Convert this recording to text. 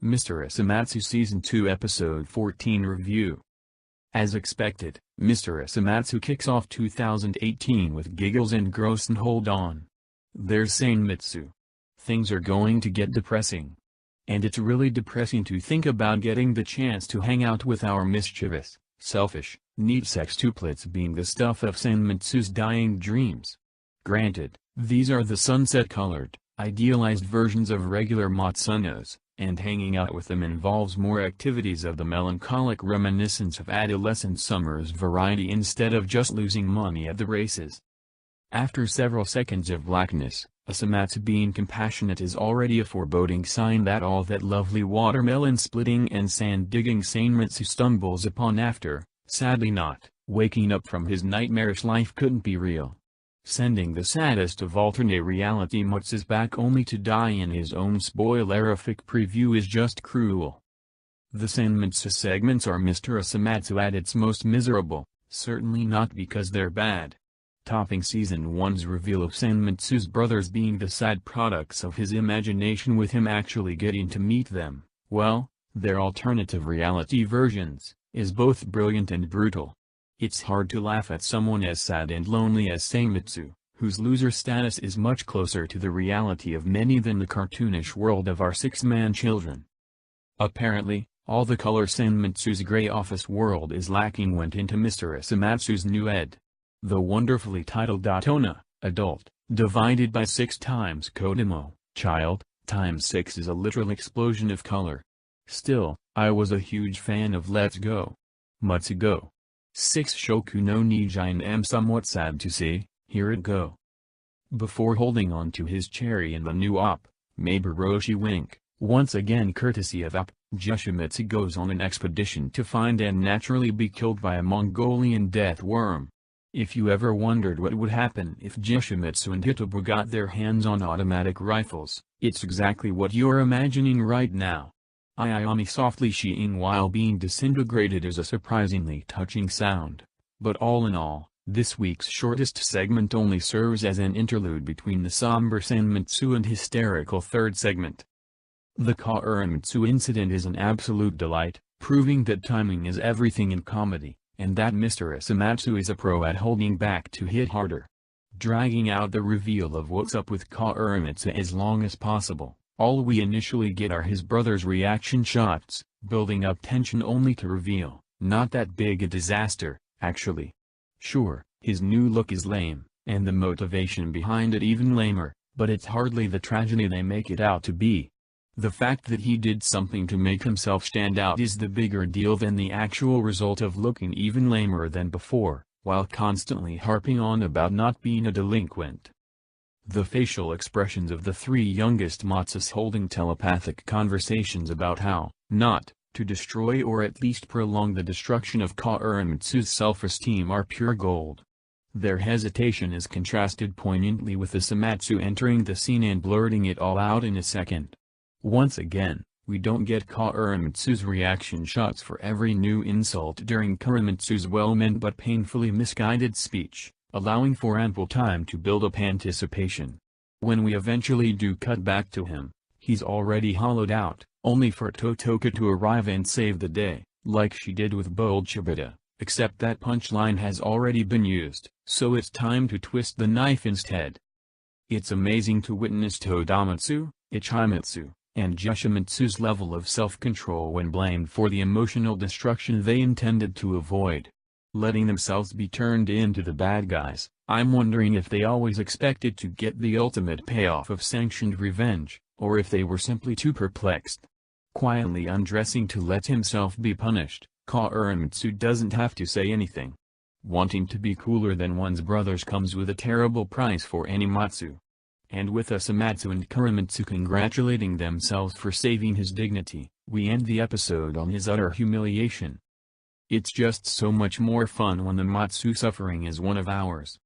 Mr. Osomatsu Season 2 Episode 14 Review. As expected, Mr. Osomatsu kicks off 2018 with giggles and grossne. Hold on. There's Sanomatsu. Things are going to get depressing. And it's really depressing to think about getting the chance to hang out with our mischievous, selfish, neat sextuplets being the stuff of Sanomatsu's dying dreams. Granted, these are the sunset-colored, idealized versions of regular Matsunos, and hanging out with them involves more activities of the melancholic reminiscence of adolescent summer's variety instead of just losing money at the races. After several seconds of blackness, Osomatsu being compassionate is already a foreboding sign that all that lovely watermelon-splitting and sand-digging Sanomatsu stumbles upon after, sadly not, waking up from his nightmarish life couldn't be real. Sending the saddest of alternate reality Matsus back only to die in his own spoilerific preview is just cruel. The Sanomatsu segments are Mr. Osomatsu at its most miserable, certainly not because they're bad. Topping Season 1's reveal of Sanomatsu's brothers being the side products of his imagination with him actually getting to meet them, well, their alternative reality versions, is both brilliant and brutal. It's hard to laugh at someone as sad and lonely as Sanomatsu, whose loser status is much closer to the reality of many than the cartoonish world of our six-man children. Apparently, all the color Sanomatsu's gray office world is lacking went into Mr. Osomatsu's new ed. The wonderfully titled Onna, adult, divided by 6 times Kodomo, child, times 6 is a literal explosion of color. Still, I was a huge fan of Let's Go. Matsu Go. 6 Shoku no Nijai and am somewhat sad to say, here it go. Before holding on to his cherry in the new op, Maburoshi Wink, once again courtesy of op, Yoshimitsu goes on an expedition to find and naturally be killed by a Mongolian death worm. If you ever wondered what would happen if Yoshimitsu and Hitobu got their hands on automatic rifles, it's exactly what you're imagining right now. Ayami softly sheeing while being disintegrated is a surprisingly touching sound. But all in all, this week's shortest segment only serves as an interlude between the somber Sanomatsu and hysterical third segment. The Kaorumitsu incident is an absolute delight, proving that timing is everything in comedy, and that Mr. Osomatsu is a pro at holding back to hit harder. Dragging out the reveal of what's up with Kaorumitsu as long as possible. All we initially get are his brother's reaction shots, building up tension only to reveal, not that big a disaster, actually. Sure, his new look is lame, and the motivation behind it even lamer, but it's hardly the tragedy they make it out to be. The fact that he did something to make himself stand out is the bigger deal than the actual result of looking even lamer than before, while constantly harping on about not being a delinquent. The facial expressions of the 3 youngest Matsus holding telepathic conversations about how, not, to destroy or at least prolong the destruction of Kaorumitsu's self-esteem are pure gold. Their hesitation is contrasted poignantly with Osomatsu entering the scene and blurting it all out in a second. Once again, we don't get Kaorumitsu's reaction shots for every new insult during Kaorumitsu's well-meant but painfully misguided speech, allowing for ample time to build up anticipation. When we eventually do cut back to him, he's already hollowed out, only for Totoka to arrive and save the day, like she did with Bold Shibata, except that punchline has already been used, so it's time to twist the knife instead. It's amazing to witness Todamatsu, Ichimitsu, and Yoshimitsu's level of self-control when blamed for the emotional destruction they intended to avoid. Letting themselves be turned into the bad guys, I'm wondering if they always expected to get the ultimate payoff of sanctioned revenge, or if they were simply too perplexed. Quietly undressing to let himself be punished, Kaorumitsu doesn't have to say anything. Wanting to be cooler than one's brothers comes with a terrible price for any Matsu. And with Osomatsu and Kaorumitsu congratulating themselves for saving his dignity, we end the episode on his utter humiliation. It's just so much more fun when the Matsu suffering is one of ours.